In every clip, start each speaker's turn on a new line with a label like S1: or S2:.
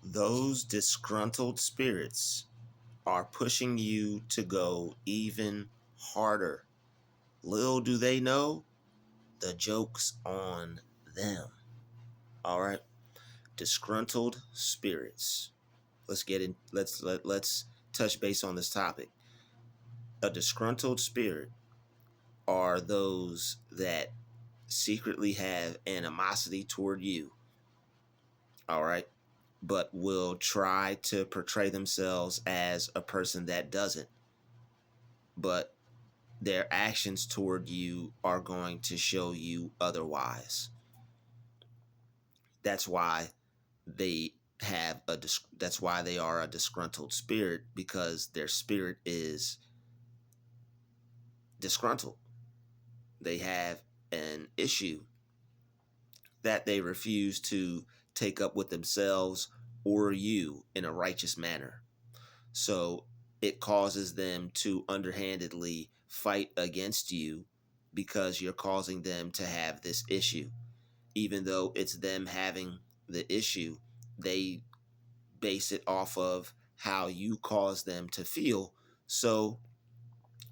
S1: Those disgruntled spirits are pushing you to go even harder. Little do they know, the joke's on them. All right. Disgruntled spirits. Let's get in. Let's touch base on this topic. A disgruntled spirit are those that secretly have animosity toward you. All right. But will try to portray themselves as a person that doesn't. But their actions toward you are going to show you otherwise. That's why they that's why they are a disgruntled spirit, because their spirit is disgruntled. They have an issue that they refuse to take up with themselves or you in a righteous manner. So it causes them to underhandedly fight against you because you're causing them to have this issue. Even though it's them having the issue, they base it off of how you cause them to feel. So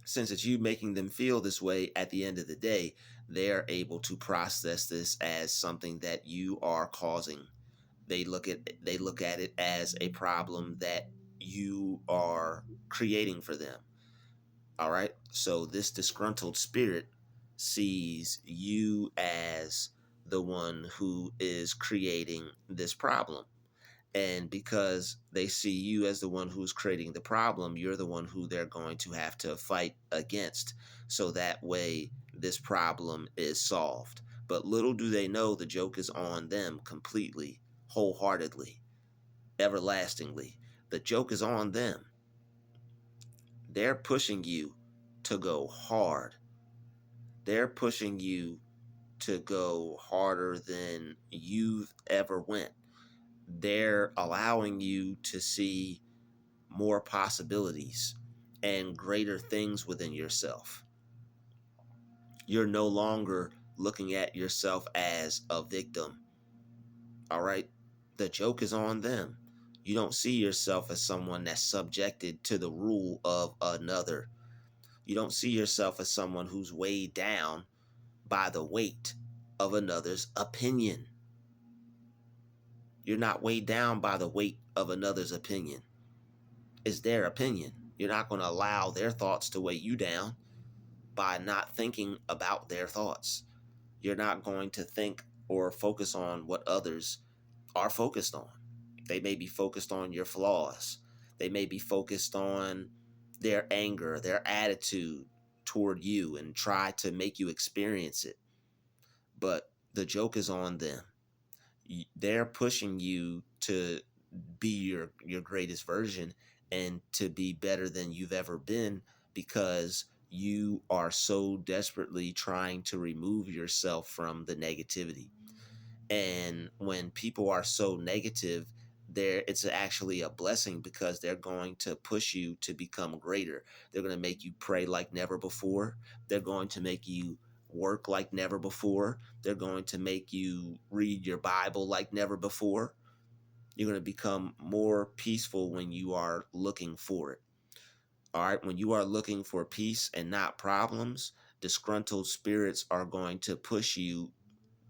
S1: since it's you making them feel this way, at the end of the day, they're able to process this as something that you are causing. They look at it as a problem that you are creating for them. All right. So this disgruntled spirit sees you as the one who is creating this problem. And because they see you as the one who's creating the problem, you're the one who they're going to have to fight against. So that way, this problem is solved. But little do they know, the joke is on them completely, wholeheartedly, everlastingly. The joke is on them. They're pushing you to go hard. They're pushing you to go harder than you've ever went. They're allowing you to see more possibilities and greater things within yourself. You're no longer looking at yourself as a victim. All right. The joke is on them. You don't see yourself as someone that's subjected to the rule of another. You don't see yourself as someone who's weighed down by the weight of another's opinion. You're not weighed down by the weight of another's opinion. It's their opinion. You're not going to allow their thoughts to weigh you down by not thinking about their thoughts. You're not going to think or focus on what others are focused on. They may be focused on your flaws. They may be focused on their anger, their attitude toward you, and try to make you experience it. But the joke is on them. They're pushing you to be your greatest version and to be better than you've ever been, because you are so desperately trying to remove yourself from the negativity. And when people are so negative, it's actually a blessing, because they're going to push you to become greater. They're going to make you pray like never before. They're going to make you work like never before. They're going to make you read your Bible like never before. You're going to become more peaceful when you are looking for it. All right. When you are looking for peace and not problems, disgruntled spirits are going to push you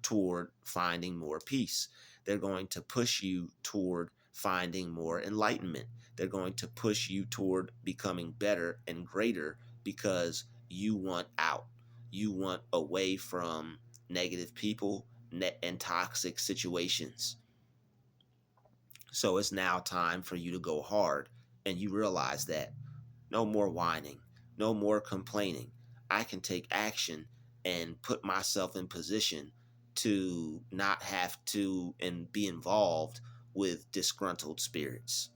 S1: toward finding more peace. They're going to push you toward finding more enlightenment. They're going to push you toward becoming better and greater, because you want out. You want away from negative people and toxic situations. So it's now time for you to go hard, and you realize that no more whining, no more complaining. I can take action and put myself in position to not have to and be involved with disgruntled spirits.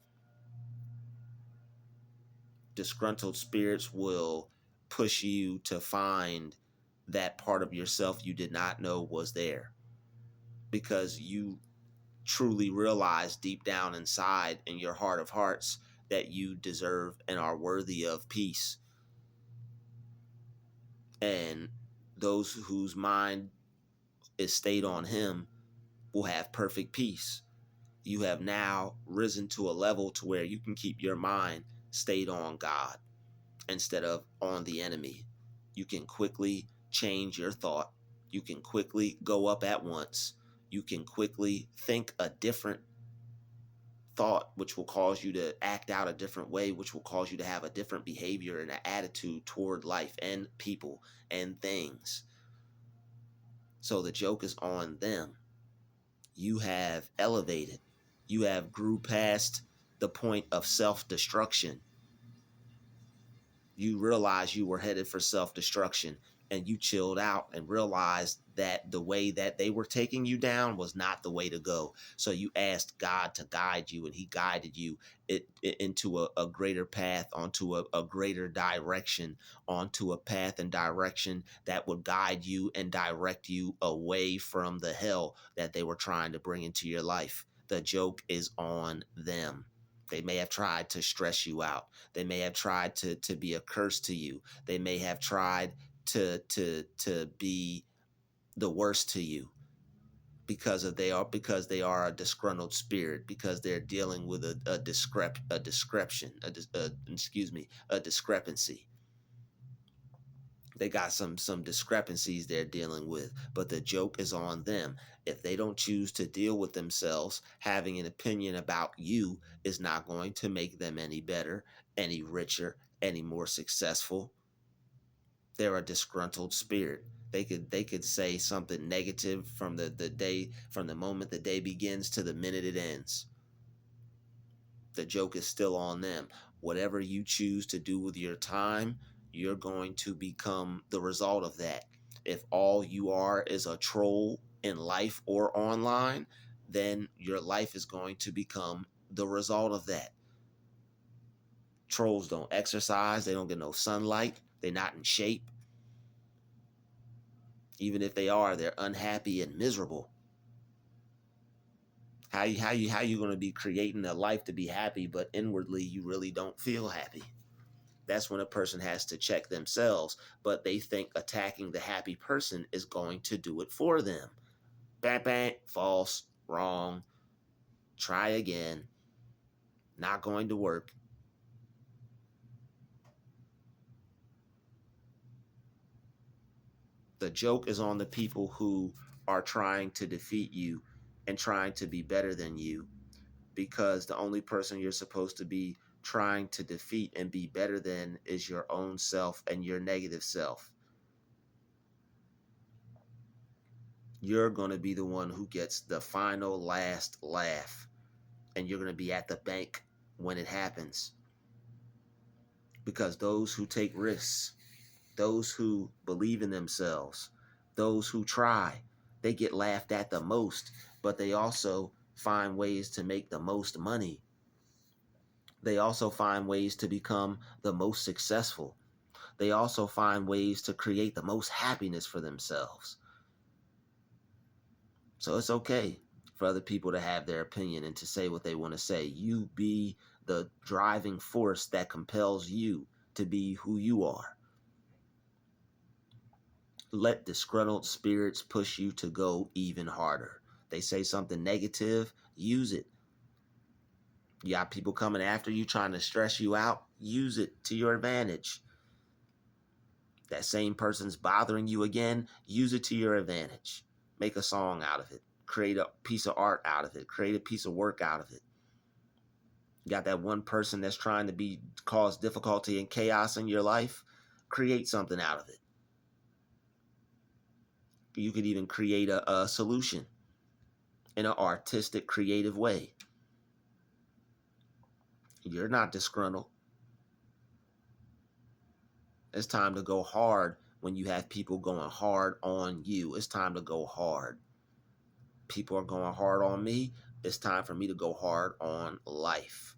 S1: Disgruntled spirits will push you to find that part of yourself you did not know was there, because you truly realize deep down inside in your heart of hearts that you deserve and are worthy of peace. And those whose mind is stayed on him will have perfect peace. You have now risen to a level to where you can keep your mind stayed on God instead of on the enemy. You can quickly change your thought. You can quickly go up at once. You can quickly think a different thought, which will cause you to act out a different way, which will cause you to have a different behavior and an attitude toward life and people and things. So the joke is on them. You have elevated. You have grew past the point of self-destruction. You realized you were headed for self-destruction, and you chilled out and realized that the way that they were taking you down was not the way to go. So you asked God to guide you, and he guided you into a greater path, onto a greater direction, onto a path and direction that would guide you and direct you away from the hell that they were trying to bring into your life. The joke is on them. They may have tried to stress you out. They may have tried to be a curse to you. They may have tried to be the worst to you because they are a disgruntled spirit, because they're dealing with a discrepancy. They got some discrepancies they're dealing with, but the joke is on them. If they don't choose to deal with themselves, having an opinion about you is not going to make them any better, any richer, any more successful. They're a disgruntled spirit. They could say something negative from the moment the day begins to the minute it ends. The joke is still on them. Whatever you choose to do with your time, you're going to become the result of that. If all you are is a troll in life or online, then your life is going to become the result of that. Trolls don't exercise, they don't get no sunlight, they're not in shape. Even if they are, they're unhappy and miserable. How you going to be creating a life to be happy, but inwardly you really don't feel happy? That's when a person has to check themselves, but they think attacking the happy person is going to do it for them. Bang, bang, false, wrong, try again, not going to work. The joke is on the people who are trying to defeat you and trying to be better than you, because the only person you're supposed to be trying to defeat and be better than is your own self and your negative self. You're going to be the one who gets the final last laugh, and you're going to be at the bank when it happens. Because those who take risks, those who believe in themselves, those who try, they get laughed at the most, but they also find ways to make the most money. They also find ways to become the most successful. They also find ways to create the most happiness for themselves. So it's okay for other people to have their opinion and to say what they want to say. You be the driving force that compels you to be who you are. Let disgruntled spirits push you to go even harder. They say something negative, use it. You got people coming after you trying to stress you out, use it to your advantage. That same person's bothering you again, use it to your advantage. Make a song out of it. Create a piece of art out of it. Create a piece of work out of it. You got that one person that's trying to cause difficulty and chaos in your life, create something out of it. You could even create a solution in an artistic, creative way. You're not disgruntled. It's time to go hard when you have people going hard on you. It's time to go hard. People are going hard on me. It's time for me to go hard on life.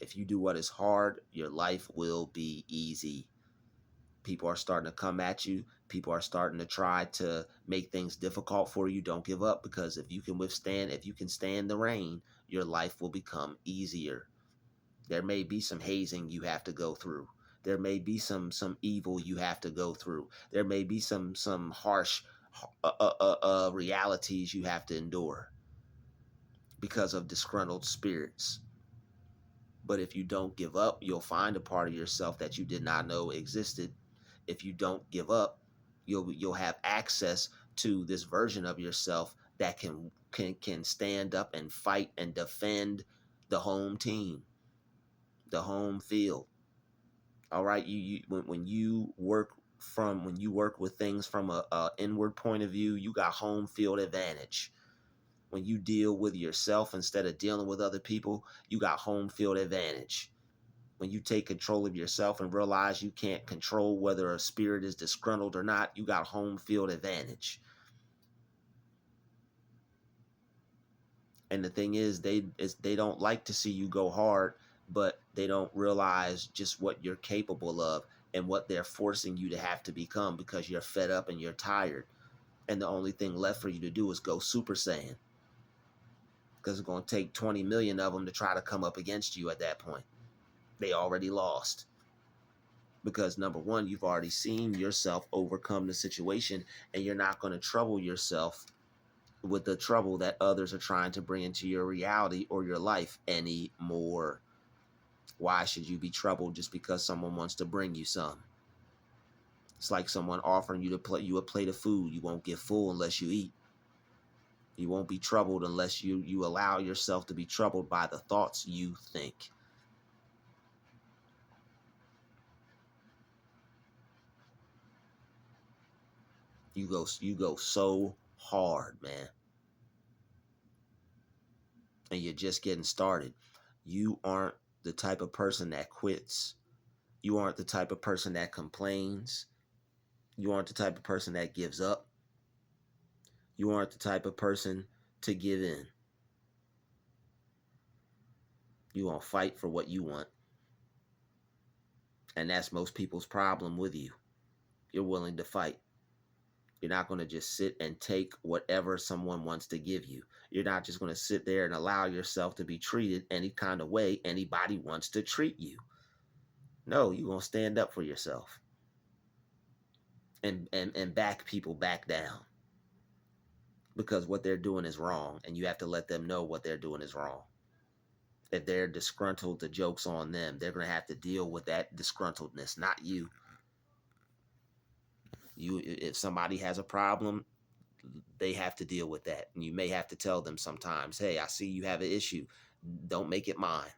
S1: If you do what is hard, your life will be easy. People are starting to come at you. People are starting to try to make things difficult for you. Don't give up, because if you can stand the rain, your life will become easier. There may be some hazing you have to go through. There may be some evil you have to go through. There may be some realities you have to endure, because of disgruntled spirits. But if you don't give up, you'll find a part of yourself that you did not know existed. If you don't give up, you'll have access to this version of yourself that can stand up and fight and defend the home team, the home field. All right, when you work with things from a inward point of view, you got home field advantage. When you deal with yourself instead of dealing with other people, you got home field advantage. When you take control of yourself and realize you can't control whether a spirit is disgruntled or not, you got home field advantage. And the thing is, they don't like to see you go hard, but they don't realize just what you're capable of and what they're forcing you to have to become, because you're fed up and you're tired. And the only thing left for you to do is go Super Saiyan, because it's going to take 20 million of them to try to come up against you at that point. They already lost. Because number one, you've already seen yourself overcome the situation, and you're not going to trouble yourself with the trouble that others are trying to bring into your reality or your life anymore. Why should you be troubled just because someone wants to bring you some? It's like someone offering you a plate of food. You won't get full unless you eat. You won't be troubled unless you allow yourself to be troubled by the thoughts you think. You go so hard, man. And you're just getting started. You aren't the type of person that quits. You aren't the type of person that complains. You aren't the type of person that gives up. You aren't the type of person to give in. You won't fight for what you want. And that's most people's problem with you. You're willing to fight. You're not going to just sit and take whatever someone wants to give you. You're not just going to sit there and allow yourself to be treated any kind of way anybody wants to treat you. No, you're going to stand up for yourself and back people back down, because what they're doing is wrong, and you have to let them know what they're doing is wrong. If they're disgruntled, the joke's on them. They're going to have to deal with that disgruntledness, not you. If somebody has a problem, they have to deal with that. And you may have to tell them sometimes, hey, I see you have an issue. Don't make it mine.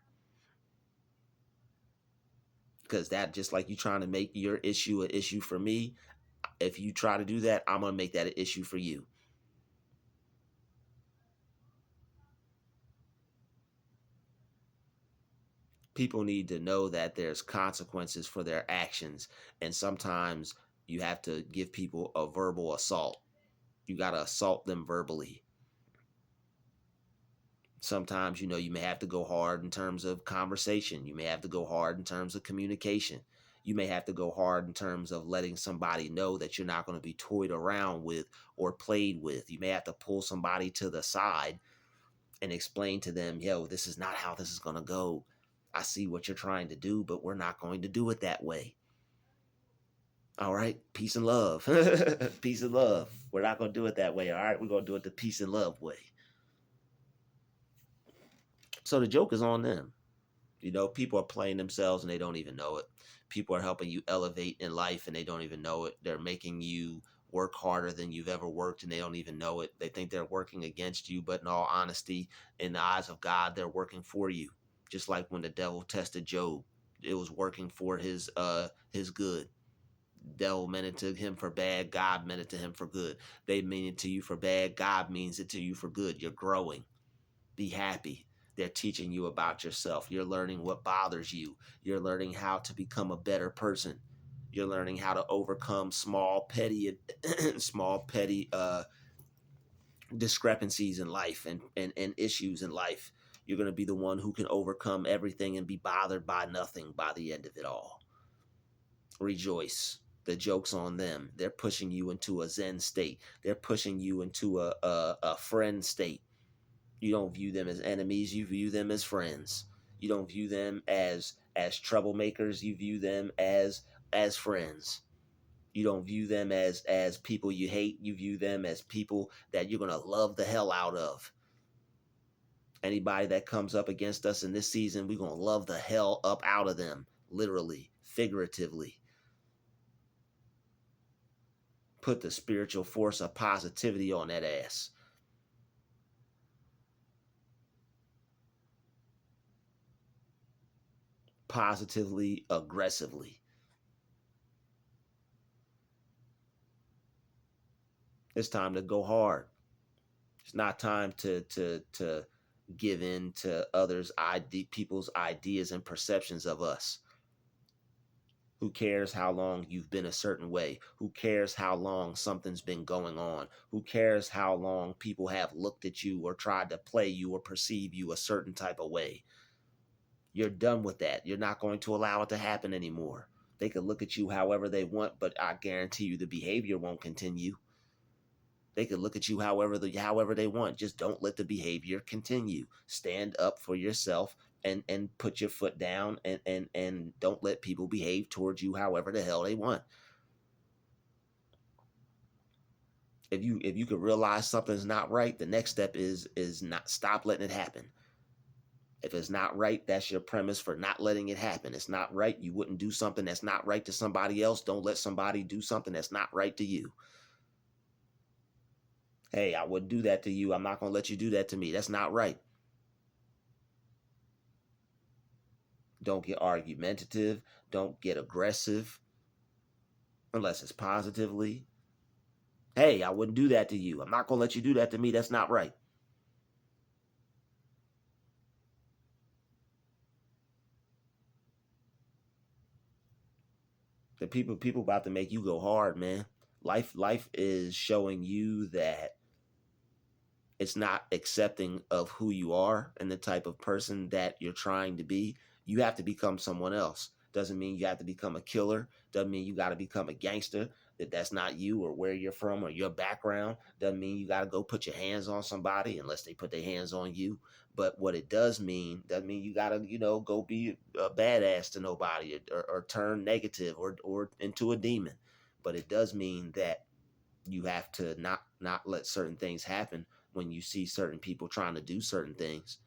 S1: Because that, just like you trying to make your issue an issue for me, if you try to do that, I'm going to make that an issue for you. People need to know that there's consequences for their actions. And sometimes you have to give people a verbal assault. You got to assault them verbally. Sometimes, you may have to go hard in terms of conversation. You may have to go hard in terms of communication. You may have to go hard in terms of letting somebody know that you're not going to be toyed around with or played with. You may have to pull somebody to the side and explain to them, yo, this is not how this is going to go. I see what you're trying to do, but we're not going to do it that way. All right, peace and love. Peace and love. We're not going to do it that way. All right, we're going to do it the peace and love way. So the joke is on them. People are playing themselves and they don't even know it. People are helping you elevate in life and they don't even know it. They're making you work harder than you've ever worked and they don't even know it. They think they're working against you, but in all honesty, in the eyes of God, they're working for you. Just like when the devil tested Job, it was working for his good. Devil meant it to him for bad, God meant it to him for good. They mean it to you for bad, God means it to you for good. You're growing. Be happy. They're teaching you about yourself. You're learning what bothers you. You're learning how to become a better person. You're learning how to overcome small petty discrepancies in life and issues in life. You're going to be the one who can overcome everything and be bothered by nothing by the end of it all. Rejoice. The joke's on them. They're pushing you into a Zen state. They're pushing you into a friend state. You don't view them as enemies, you view them as friends. You don't view them as troublemakers, you view them as friends. You don't view them as people you hate, you view them as people that you're going to love the hell out of. Anybody that comes up against us in this season, we're going to love the hell up out of them, literally, figuratively. Put the spiritual force of positivity on that ass. Positively, aggressively. It's time to go hard. It's not time to give in to people's ideas and perceptions of us. Who cares how long you've been a certain way? Who cares how long something's been going on? Who cares how long people have looked at you or tried to play you or perceive you a certain type of way? You're done with that. You're not going to allow it to happen anymore. They can look at you however they want, but I guarantee you the behavior won't continue. They could look at you however they want. Just don't let the behavior continue. Stand up for yourself and put your foot down and don't let people behave towards you however the hell they want. If you could realize something's not right, the next step is not stop letting it happen. If it's not right, that's your premise for not letting it happen. It's not right. You wouldn't do something that's not right to somebody else. Don't let somebody do something that's not right to you. Hey, I wouldn't do that to you. I'm not going to let you do that to me. That's not right. Don't get argumentative. Don't get aggressive unless it's positively. Hey, I wouldn't do that to you. I'm not going to let you do that to me. That's not right. The people about to make you go hard, man. Life is showing you that it's not accepting of who you are and the type of person that you're trying to be. You have to become someone else. Doesn't mean you have to become a killer. Doesn't mean you got to become a gangster. That's not you or where you're from or your background. Doesn't mean you got to go put your hands on somebody unless they put their hands on you. But what it does mean doesn't mean you got to, go be a badass to nobody or turn negative or into a demon. But it does mean that you have to not let certain things happen when you see certain people trying to do certain things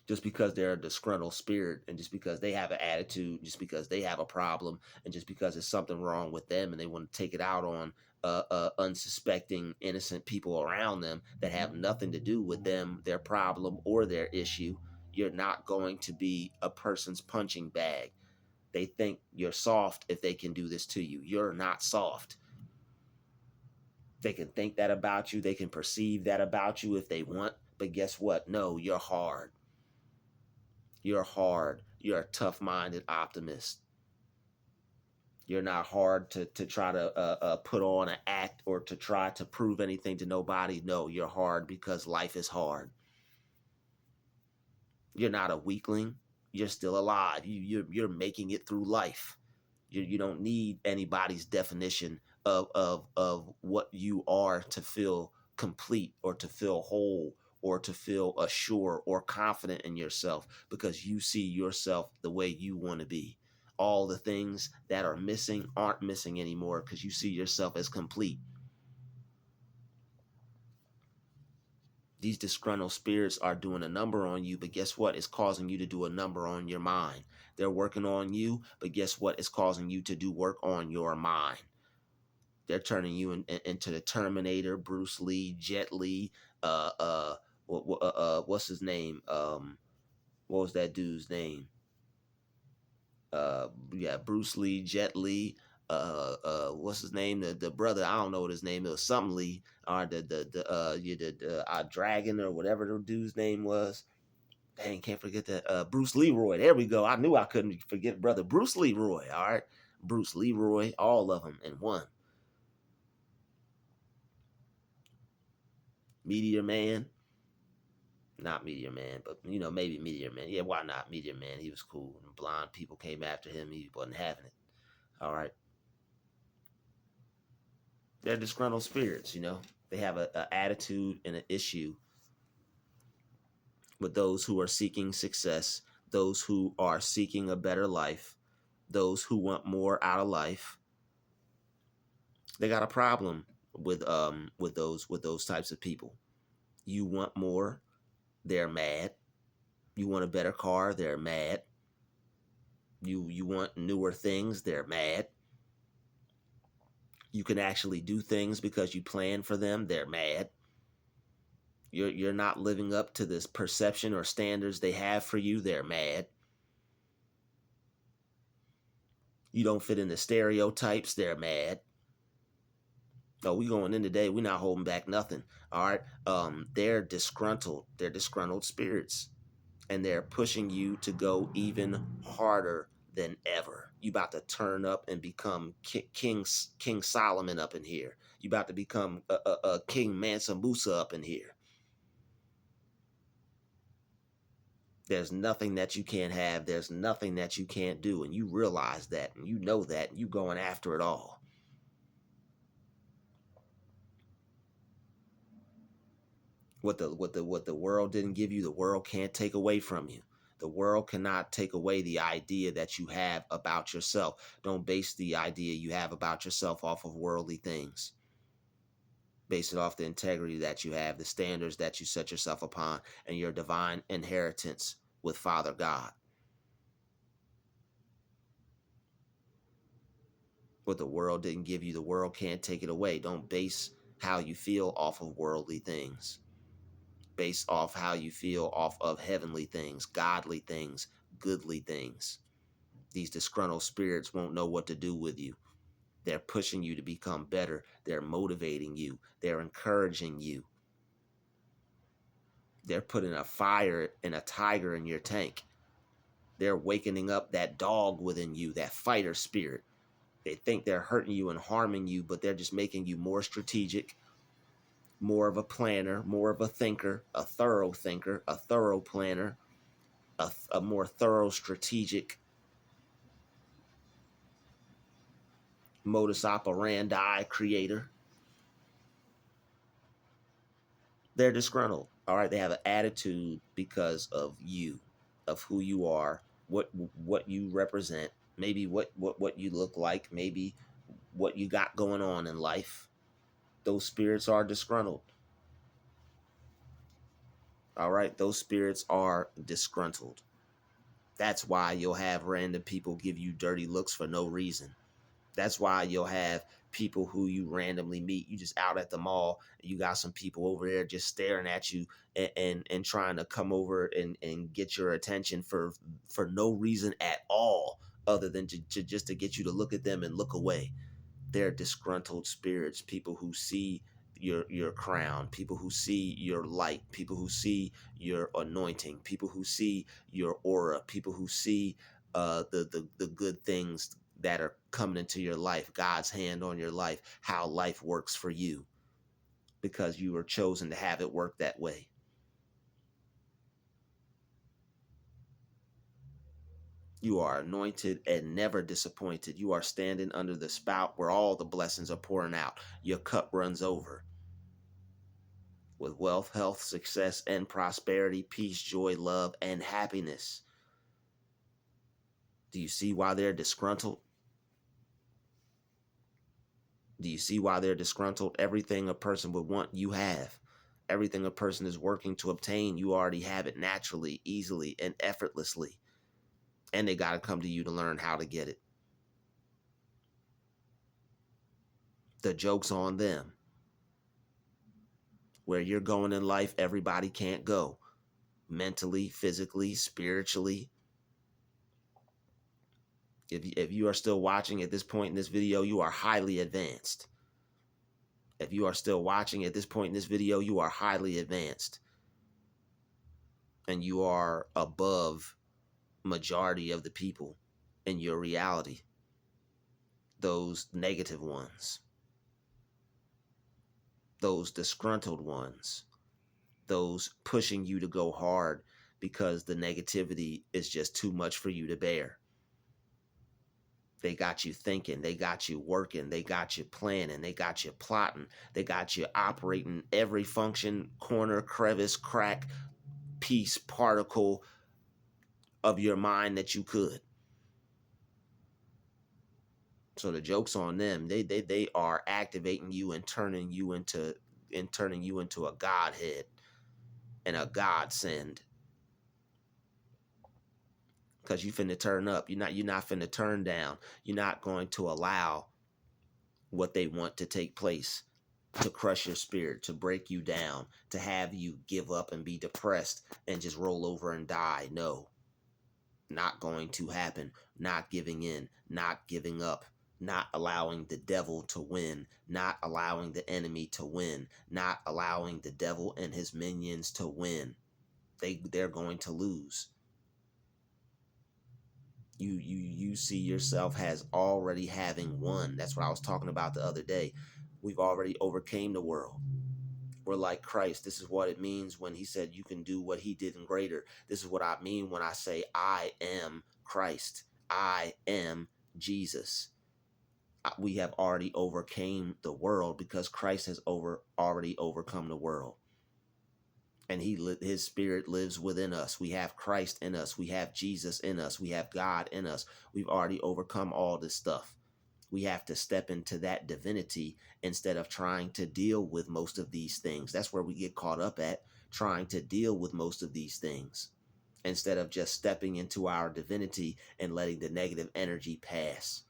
S1: just because they're a disgruntled spirit and just because they have an attitude, just because they have a problem, and just because there's something wrong with them and they want to take it out on unsuspecting innocent people around them that have nothing to do with them, their problem or their issue. You're not going to be a person's punching bag. They think you're soft if they can do this to you. You're not soft. They can think that about you. They can perceive that about you if they want. But guess what? No, you're hard. You're hard. You're a tough minded optimist. You're not hard to try to put on an act or to try to prove anything to nobody. No, you're hard because life is hard. You're not a weakling. You're still alive. You're making it through life. You don't need anybody's definition of what you are to feel complete or to feel whole or to feel assured or confident in yourself, because you see yourself the way you want to be. All the things that are missing aren't missing anymore because you see yourself as complete. These disgruntled spirits are doing a number on you, but guess what? It's causing you to do a number on your mind. They're working on you, but guess what? It's causing you to do work on your mind. They're turning you into the Terminator, Bruce Lee, Jet Li, uh, uh, what's his name? What was that dude's name? Yeah, Bruce Lee, Jet Li. What's his name? The brother, I don't know what his name is. Something Lee, or the Dragon or whatever the dude's name was. Dang, can't forget that. Bruce Leroy. There we go. I knew I couldn't forget brother Bruce Leroy. All right, Bruce Leroy. All of them in one. Meteor Man. Not Meteor Man, but maybe Meteor Man. Yeah, why not Meteor Man? He was cool. And blind people came after him. He wasn't having it. All right. They're disgruntled spirits. They have a attitude and an issue with those who are seeking success, those who are seeking a better life, those who want more out of life. They got a problem with those types of people. You want more, they're mad. You want a better car, they're mad. You want newer things, they're mad. You can actually do things because you plan for them, they're mad. You're not living up to this perception or standards they have for you, they're mad. You don't fit in the stereotypes, they're mad. Oh, we going in today, we not holding back nothing. All right. They're disgruntled. They're disgruntled spirits. And they're pushing you to go even harder than ever. You about to turn up and become King Solomon up in here. You about to become a King Mansa Musa up in here. There's nothing that you can't have. There's nothing that you can't do. And you realize that, and you know that, and you going after it all. What the world didn't give you, the world can't take away from you. The world cannot take away the idea that you have about yourself. Don't base the idea you have about yourself off of worldly things. Base it off the integrity that you have, the standards that you set yourself upon, and your divine inheritance with Father God. What the world didn't give you, the world can't take it away. Don't base how you feel off of worldly things. Base off how you feel off of heavenly things, godly things, goodly things. These disgruntled spirits won't know what to do with you. They're pushing you to become better. They're motivating you. They're encouraging you. They're putting a fire and a tiger in your tank. They're wakening up that dog within you, that fighter spirit. They think they're hurting you and harming you, but they're just making you more strategic, more of a planner, more of a thinker, a thorough planner, a more thorough strategic modus operandi creator. They're disgruntled. All right, they have an attitude because of you, of who you are, what you represent, maybe what you look like, maybe what you got going on in life. Those spirits are disgruntled. All right, those spirits are disgruntled. That's why you'll have random people give you dirty looks for no reason. That's why you'll have people who you randomly meet. You just out at the mall, and you got some people over there just staring at you and trying to come over and get your attention for no reason at all, other than to just to get you to look at them and look away. They're disgruntled spirits, people who see your crown, people who see your light, people who see your anointing, people who see your aura, people who see the good things that are coming into your life, God's hand on your life, how life works for you, because you were chosen to have it work that way. You are anointed and never disappointed. You are standing under the spout where all the blessings are pouring out. Your cup runs over with wealth, health, success, and prosperity, peace, joy, love, and happiness. Do you see why they're disgruntled? Do you see why they're disgruntled? Everything a person would want, you have. Everything a person is working to obtain, you already have it naturally, easily, and effortlessly. And they got to come to you to learn how to get it. The joke's on them. Where you're going in life, everybody can't go. Mentally, physically, spiritually. If you are still watching at this point in this video, you are highly advanced. If you are still watching at this point in this video, you are highly advanced. And you are above majority of the people in your reality. Those negative ones. Those disgruntled ones. Those pushing you to go hard because the negativity is just too much for you to bear. They got you thinking, they got you working, they got you planning, they got you plotting, they got you operating every function, corner, crevice, crack, piece, particle of your mind that you could. So the joke's on them. They are activating you and turning you into a godhead. and a godsend. Because you finna turn up. You're not finna turn down. You're not going to allow what they want to take place, to crush your spirit, to break you down, to have you give up and be depressed and just roll over and die. No, not going to happen. Not giving in, not giving up, not allowing the devil to win, not allowing the enemy to win, not allowing the devil and his minions to win. They're going to lose. You see yourself as already having won. That's what I was talking about the other day. We've already overcame the world. We're like Christ. This is what it means when he said you can do what he did and greater. This is what I mean when I say I am Christ. I am Jesus. We have already overcame the world because Christ has already overcome the world. And his spirit lives within us. We have Christ in us. We have Jesus in us. We have God in us. We've already overcome all this stuff. We have to step into that divinity instead of trying to deal with most of these things. That's where we get caught up at, trying to deal with most of these things instead of just stepping into our divinity and letting the negative energy pass.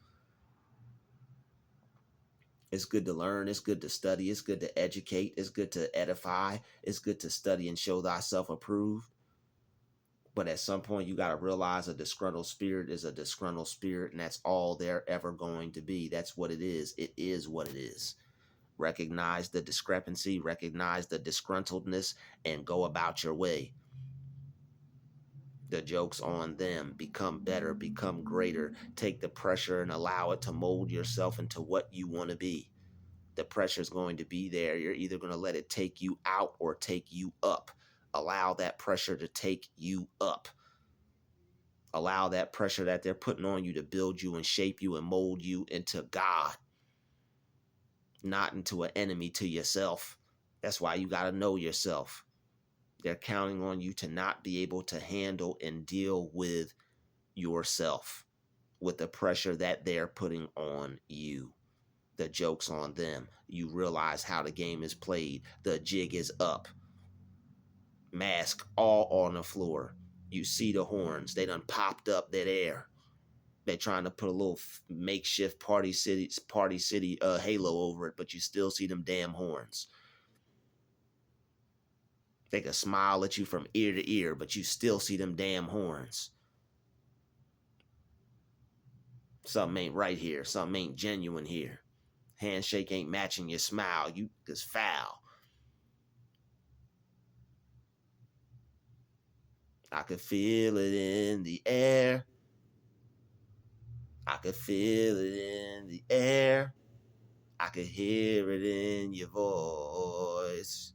S1: It's good to learn. It's good to study. It's good to educate. It's good to edify. It's good to study and show thyself approved. But at some point, you got to realize a disgruntled spirit is a disgruntled spirit, and that's all they're ever going to be. That's what it is. It is what it is. Recognize the discrepancy, recognize the disgruntledness, and go about your way. The joke's on them. Become better, become greater. Take the pressure and allow it to mold yourself into what you want to be. The pressure's going to be there. You're either going to let it take you out or take you up. Allow that pressure to take you up. Allow that pressure that they're putting on you to build you and shape you and mold you into God, not into an enemy to yourself. That's why you got to know yourself. They're counting on you to not be able to handle and deal with yourself, with the pressure that they're putting on you. The joke's on them. You realize how the game is played. The jig is up. Mask all on the floor. You see the horns. They done popped up that air. They trying to put a little makeshift party city halo over it, but you still see them damn horns. They can smile at you from ear to ear, but you still see them damn horns. Something ain't right here. Something ain't genuine here. Handshake ain't matching your smile. You is foul. I could feel it in the air. I could feel it in the air. I could hear it in your voice.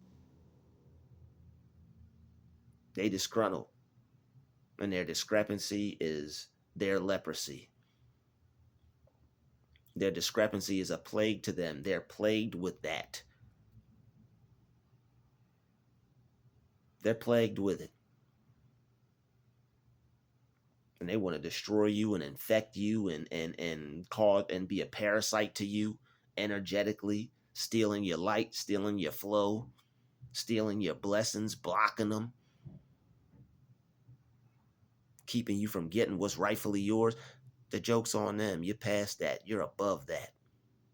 S1: They disgruntled. And their discrepancy is their leprosy. Their discrepancy is a plague to them. They're plagued with that. They're plagued with it. And they want to destroy you and infect you and cause and be a parasite to you energetically, stealing your light, stealing your flow, stealing your blessings, blocking them, keeping you from getting what's rightfully yours. The joke's on them. You're past that. You're above that.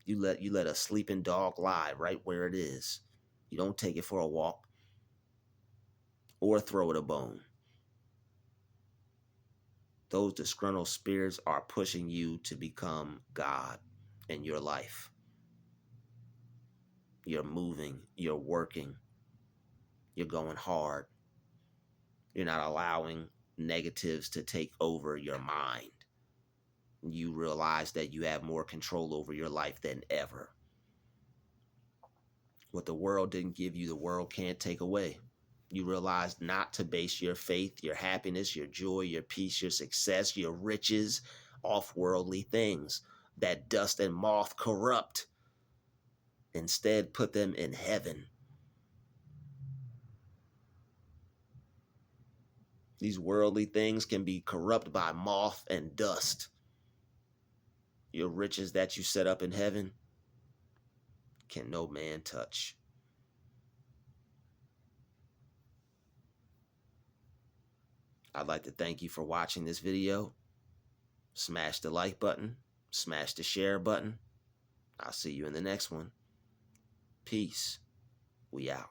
S1: You let a sleeping dog lie right where it is. You don't take it for a walk or throw it a bone. Those disgruntled spirits are pushing you to become God in your life. You're moving, you're working, you're going hard. You're not allowing negatives to take over your mind. You realize that you have more control over your life than ever. What the world didn't give you, the world can't take away. You realize not to base your faith, your happiness, your joy, your peace, your success, your riches off worldly things that dust and moth corrupt. Instead, put them in heaven. These worldly things can be corrupt by moth and dust. Your riches that you set up in heaven can no man touch. I'd like to thank you for watching this video. Smash the like button. Smash the share button. I'll see you in the next one. Peace. We out.